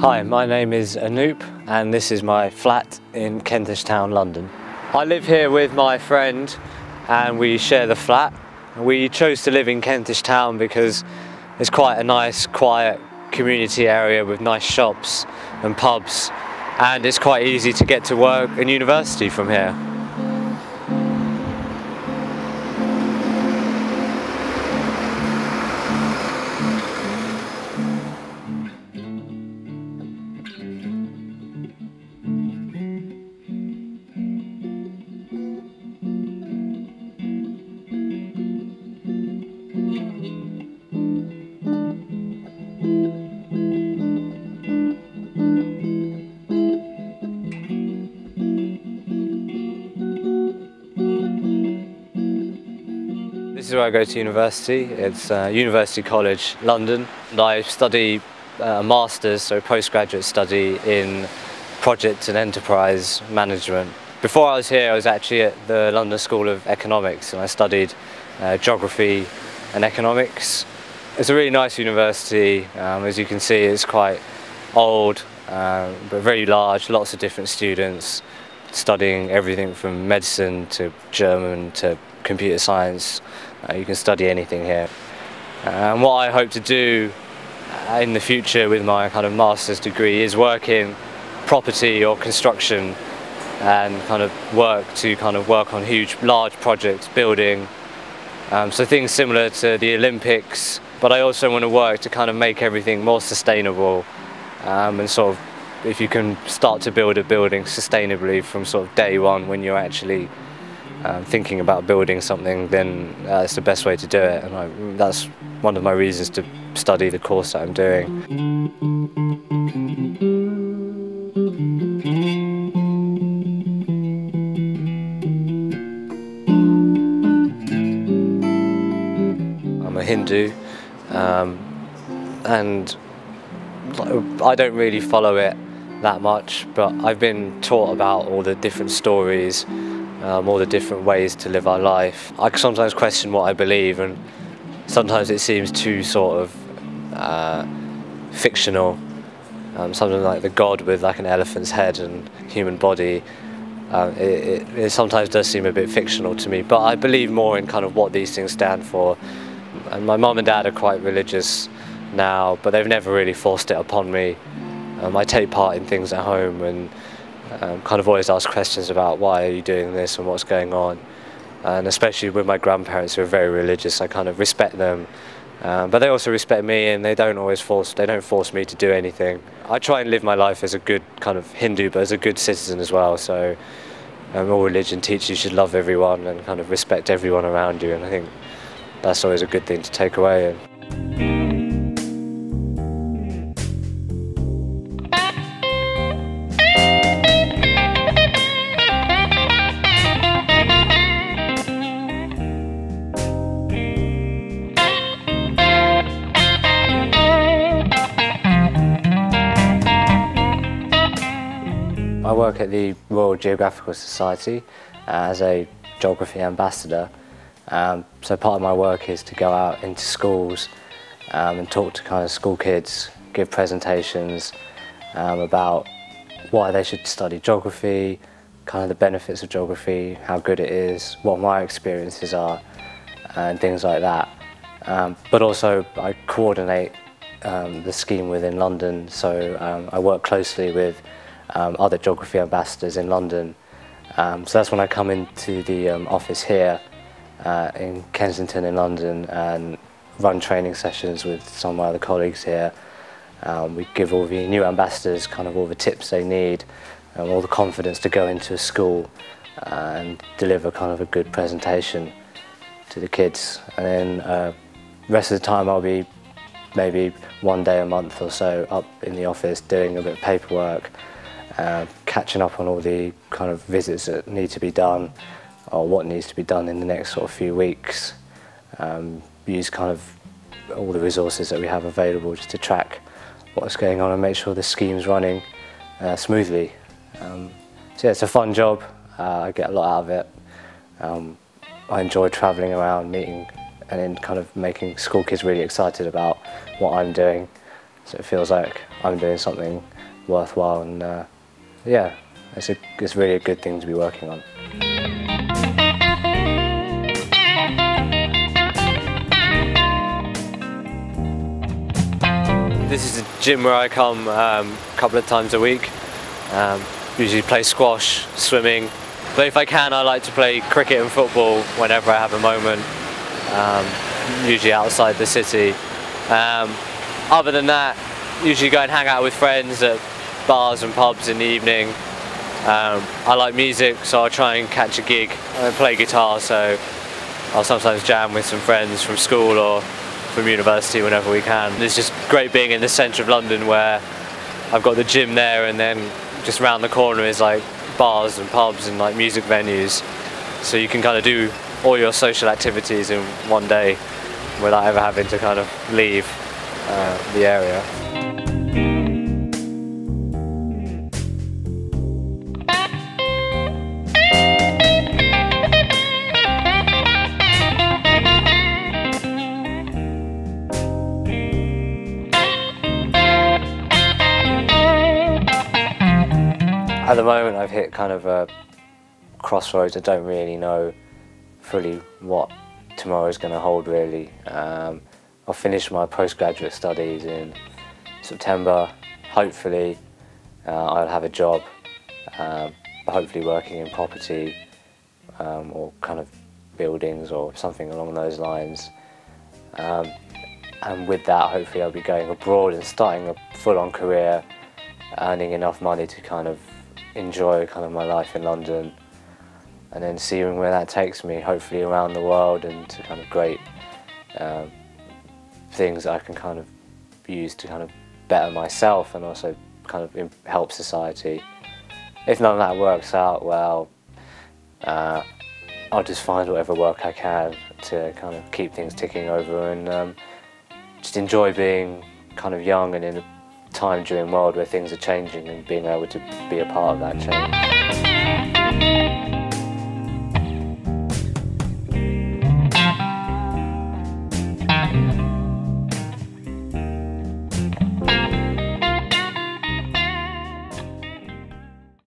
Hi, my name is Anup and this is my flat in Kentish Town, London. I live here with my friend and we share the flat. We chose to live in Kentish Town because it's quite a nice, quiet community area with nice shops and pubs, and it's quite easy to get to work and university from here. This is where I go to university. It's University College London. And I study a master's, so postgraduate study in project and enterprise management. Before I was here, I was actually at the London School of Economics and I studied geography and economics. It's a really nice university. As you can see, it's quite old, but very large, lots of different students studying everything from medicine to German to computer science. You can study anything here. And what I hope to do in the future with my kind of master's degree is work in property or construction and work on huge, large projects, building. So things similar to the Olympics, but I also want to work to kind of make everything more sustainable and sort of, if you can start to build a building sustainably from sort of day one when you're actually thinking about building something, then it's the best way to do it, and that's one of my reasons to study the course that I'm doing. I'm a Hindu, and I don't really follow it that much, but I've been taught about all the different stories, all the different ways to live our life. I sometimes question what I believe, and sometimes it seems too sort of fictional. Something like the god with like an elephant's head and human body. It sometimes does seem a bit fictional to me, but I believe more in kind of what these things stand for. And my mum and dad are quite religious now, but they've never really forced it upon me. I take part in things at home and kind of always ask questions about why are you doing this and what's going on. And especially with my grandparents who are very religious, I kind of respect them. But they also respect me, and they don't force me to do anything. I try and live my life as a good kind of Hindu, but as a good citizen as well. So all religion teaches you should love everyone and kind of respect everyone around you, and I think that's always a good thing to take away. I work at the Royal Geographical Society as a geography ambassador. So part of my work is to go out into schools and talk to kind of school kids, give presentations about why they should study geography, kind of the benefits of geography, how good it is, what my experiences are, and things like that. But also I coordinate the scheme within London, so I work closely with other geography ambassadors in London. So that's when I come into the office here in Kensington in London and run training sessions with some of my other colleagues here. We give all the new ambassadors kind of all the tips they need, all the confidence to go into a school and deliver kind of a good presentation to the kids. And then the rest of the time I'll be maybe one day a month or so up in the office doing a bit of paperwork, catching up on all the kind of visits that need to be done or what needs to be done in the next sort of few weeks. Use kind of all the resources that we have available just to track what's going on and make sure the scheme's running smoothly. So yeah, it's a fun job. I get a lot out of it. I enjoy travelling around, meeting and then kind of making school kids really excited about what I'm doing. So it feels like I'm doing something worthwhile, and yeah, it's really a good thing to be working on. This is a gym where I come a couple of times a week. Usually play squash, swimming, but if I can, I like to play cricket and football whenever I have a moment, usually outside the city. Other than that, usually go and hang out with friends at bars and pubs in the evening. I like music, so I'll try and catch a gig. I play guitar, so I'll sometimes jam with some friends from school or from university whenever we can. It's just great being in the centre of London, where I've got the gym there, and then just round the corner is like bars and pubs and like music venues, so you can kind of do all your social activities in one day without ever having to kind of leave the area. At the moment, I've hit kind of a crossroads. I don't really know fully what tomorrow's going to hold, really. I'll finish my postgraduate studies in September. Hopefully, I'll have a job, hopefully working in property or kind of buildings or something along those lines. And with that, hopefully I'll be going abroad and starting a full-on career, earning enough money to kind of enjoy kind of my life in London, and then seeing where that takes me, hopefully around the world, and to kind of great things that I can kind of use to kind of better myself and also kind of help society. If none of that works out, well, I'll just find whatever work I can to kind of keep things ticking over, and just enjoy being kind of young and in a time during the world where things are changing, and being able to be a part of that change.